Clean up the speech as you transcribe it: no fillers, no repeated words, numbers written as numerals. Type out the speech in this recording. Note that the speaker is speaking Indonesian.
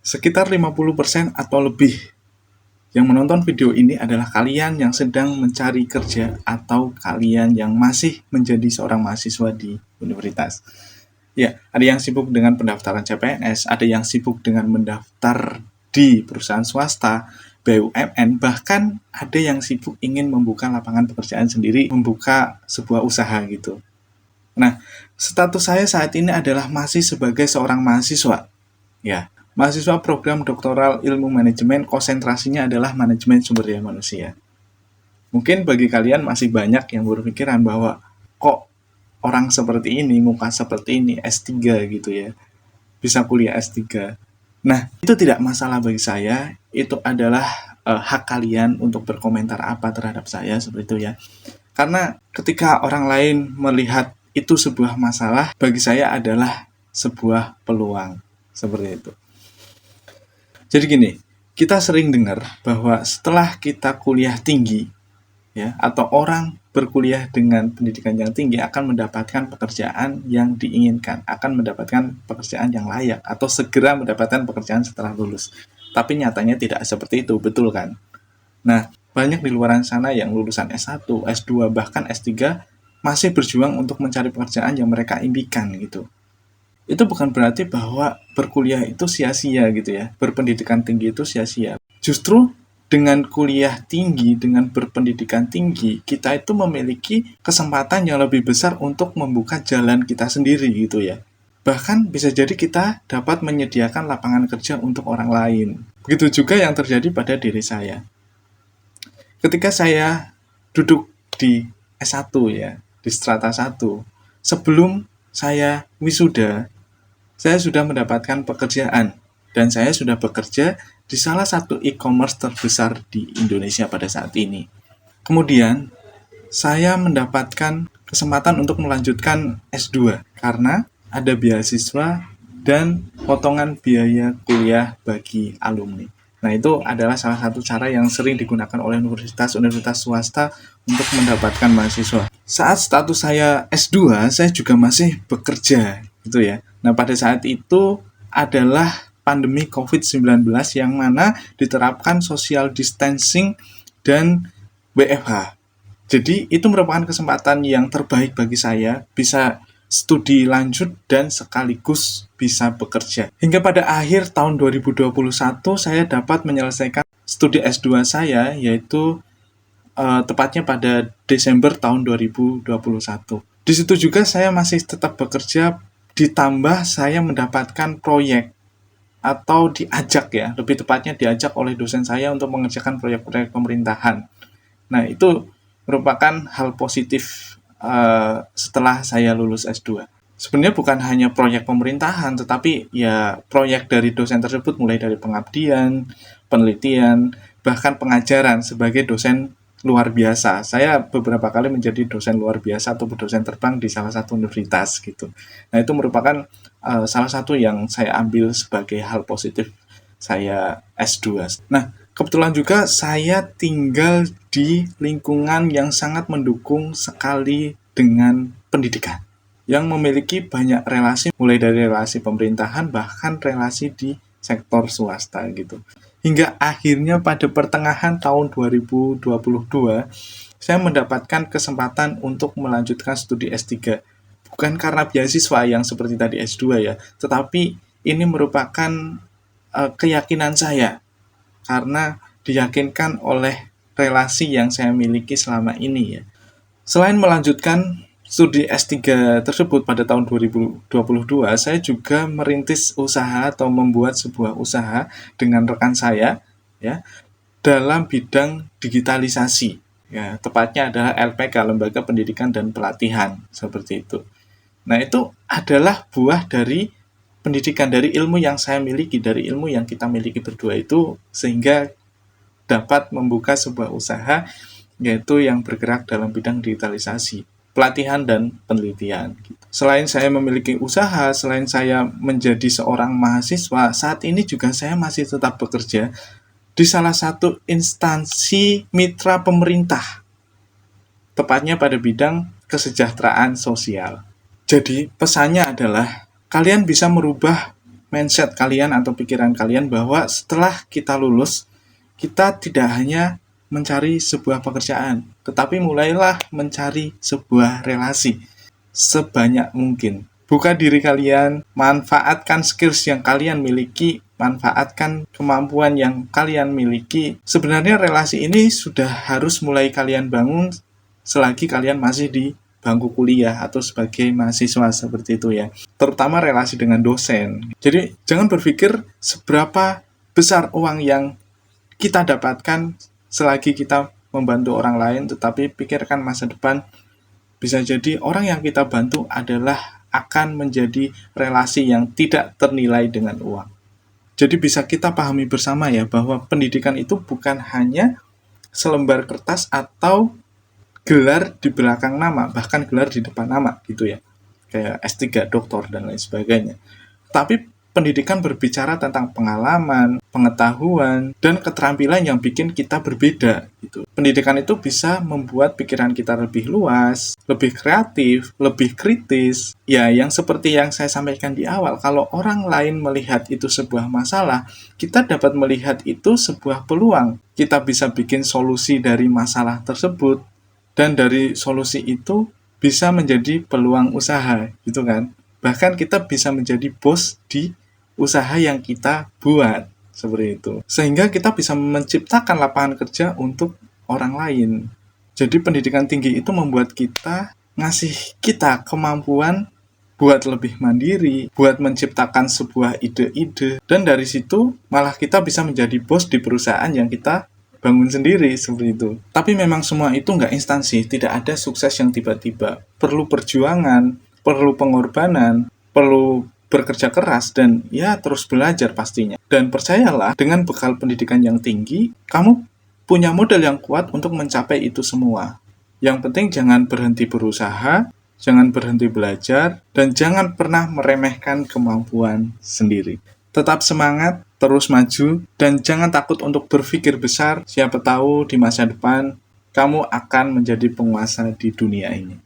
Sekitar 50% atau lebih yang menonton video ini adalah kalian yang sedang mencari kerja atau kalian yang masih menjadi seorang mahasiswa di universitas. Ya, ada yang sibuk dengan pendaftaran CPNS, ada yang sibuk dengan mendaftar di perusahaan swasta, BUMN, bahkan ada yang sibuk ingin membuka lapangan pekerjaan sendiri, membuka sebuah usaha gitu. Nah, status saya saat ini adalah masih sebagai seorang mahasiswa. Ya, mahasiswa program doktoral ilmu manajemen, konsentrasinya adalah manajemen sumber daya manusia. Mungkin bagi kalian masih banyak yang berpikiran bahwa kok orang seperti ini, muka seperti ini, S3 gitu ya, bisa kuliah S3. Nah, itu tidak masalah bagi saya, itu adalah hak kalian untuk berkomentar apa terhadap saya, seperti itu ya. Karena ketika orang lain melihat itu sebuah masalah, bagi saya adalah sebuah peluang, seperti itu. Jadi gini, kita sering dengar bahwa setelah kita kuliah tinggi, ya, atau orang berkuliah dengan pendidikan yang tinggi akan mendapatkan pekerjaan yang diinginkan, akan mendapatkan pekerjaan yang layak, atau segera mendapatkan pekerjaan setelah lulus. Tapi nyatanya tidak seperti itu, betul kan? Nah, banyak di luar sana yang lulusan S1, S2, bahkan S3 masih berjuang untuk mencari pekerjaan yang mereka impikan gitu. Itu bukan berarti bahwa berkuliah itu sia-sia gitu ya, berpendidikan tinggi itu sia-sia. Justru dengan kuliah tinggi, dengan berpendidikan tinggi, kita itu memiliki kesempatan yang lebih besar untuk membuka jalan kita sendiri gitu ya. Bahkan bisa jadi kita dapat menyediakan lapangan kerja untuk orang lain. Begitu juga yang terjadi pada diri saya. Ketika saya duduk di S1 ya, di strata 1, sebelum saya wisuda, saya sudah mendapatkan pekerjaan dan saya sudah bekerja di salah satu e-commerce terbesar di Indonesia pada saat ini. Kemudian, saya mendapatkan kesempatan untuk melanjutkan S2 karena ada beasiswa dan potongan biaya kuliah bagi alumni. Nah, itu adalah salah satu cara yang sering digunakan oleh universitas-universitas swasta untuk mendapatkan mahasiswa. Saat status saya S2, saya juga masih bekerja, gitu ya. Nah, pada saat itu adalah pandemi COVID-19 yang mana diterapkan social distancing dan WFH. Jadi, itu merupakan kesempatan yang terbaik bagi saya, bisa studi lanjut dan sekaligus bisa bekerja. Hingga pada akhir tahun 2021 saya dapat menyelesaikan studi S2 saya, yaitu tepatnya pada Desember tahun 2021. Di situ juga saya masih tetap bekerja, ditambah saya mendapatkan proyek atau diajak ya, lebih tepatnya diajak oleh dosen saya untuk mengerjakan proyek-proyek pemerintahan. Nah, itu merupakan hal positif setelah saya lulus S2. Sebenarnya bukan hanya proyek pemerintahan, tetapi ya proyek dari dosen tersebut mulai dari pengabdian, penelitian, bahkan pengajaran sebagai dosen luar biasa. Saya beberapa kali menjadi dosen luar biasa atau dosen terbang di salah satu universitas gitu. Nah, itu merupakan salah satu yang saya ambil sebagai hal positif saya S2. Nah, kebetulan juga saya tinggal di lingkungan yang sangat mendukung sekali dengan pendidikan, yang memiliki banyak relasi, mulai dari relasi pemerintahan bahkan relasi di sektor swasta gitu. Hingga akhirnya pada pertengahan tahun 2022, saya mendapatkan kesempatan untuk melanjutkan studi S3. Bukan karena beasiswa yang seperti tadi S2 ya, tetapi ini merupakan keyakinan saya karena diyakinkan oleh relasi yang saya miliki selama ini ya. Selain melanjutkan studi S3 tersebut pada tahun 2022, saya juga merintis usaha atau membuat sebuah usaha dengan rekan saya ya dalam bidang digitalisasi. Ya, tepatnya adalah LPK, Lembaga Pendidikan dan Pelatihan, seperti itu. Nah, itu adalah buah dari pendidikan, dari ilmu yang saya miliki, dari ilmu yang kita miliki berdua itu, sehingga dapat membuka sebuah usaha yaitu yang bergerak dalam bidang digitalisasi, pelatihan dan penelitian. Selain saya memiliki usaha, selain saya menjadi seorang mahasiswa, saat ini juga saya masih tetap bekerja di salah satu instansi mitra pemerintah, tepatnya pada bidang kesejahteraan sosial. Jadi pesannya adalah kalian bisa merubah mindset kalian atau pikiran kalian bahwa setelah kita lulus, kita tidak hanya mencari sebuah pekerjaan, tetapi mulailah mencari sebuah relasi sebanyak mungkin. Buka diri kalian, manfaatkan skills yang kalian miliki, manfaatkan kemampuan yang kalian miliki. Sebenarnya relasi ini sudah harus mulai kalian bangun selagi kalian masih di bangku kuliah atau sebagai mahasiswa seperti itu ya. Terutama relasi dengan dosen. Jadi jangan berpikir seberapa besar uang yang kita dapatkan selagi kita membantu orang lain, tetapi pikirkan masa depan. Bisa jadi orang yang kita bantu adalah akan menjadi relasi yang tidak ternilai dengan uang. Jadi bisa kita pahami bersama ya, bahwa pendidikan itu bukan hanya selembar kertas atau gelar di belakang nama, bahkan gelar di depan nama gitu ya. Kayak S3, doktor, dan lain sebagainya. Tapi pendidikan berbicara tentang pengalaman, pengetahuan, dan keterampilan yang bikin kita berbeda gitu. Pendidikan itu bisa membuat pikiran kita lebih luas, lebih kreatif, lebih kritis. Ya, yang seperti yang saya sampaikan di awal, kalau orang lain melihat itu sebuah masalah, kita dapat melihat itu sebuah peluang. Kita bisa bikin solusi dari masalah tersebut, dan dari solusi itu bisa menjadi peluang usaha, gitu kan. Bahkan kita bisa menjadi bos di usaha yang kita buat, seperti itu. Sehingga kita bisa menciptakan lapangan kerja untuk orang lain. Jadi pendidikan tinggi itu membuat kita, ngasih kita kemampuan buat lebih mandiri, buat menciptakan sebuah ide-ide, dan dari situ malah kita bisa menjadi bos di perusahaan yang kita bangun sendiri, seperti itu. Tapi memang semua itu nggak instan sih, tidak ada sukses yang tiba-tiba. Perlu perjuangan, perlu pengorbanan, perlu bekerja keras, dan ya terus belajar pastinya. Dan percayalah, dengan bekal pendidikan yang tinggi, kamu punya modal yang kuat untuk mencapai itu semua. Yang penting jangan berhenti berusaha, jangan berhenti belajar, dan jangan pernah meremehkan kemampuan sendiri. Tetap semangat, terus maju, dan jangan takut untuk berpikir besar. Siapa tahu di masa depan, kamu akan menjadi penguasa di dunia ini.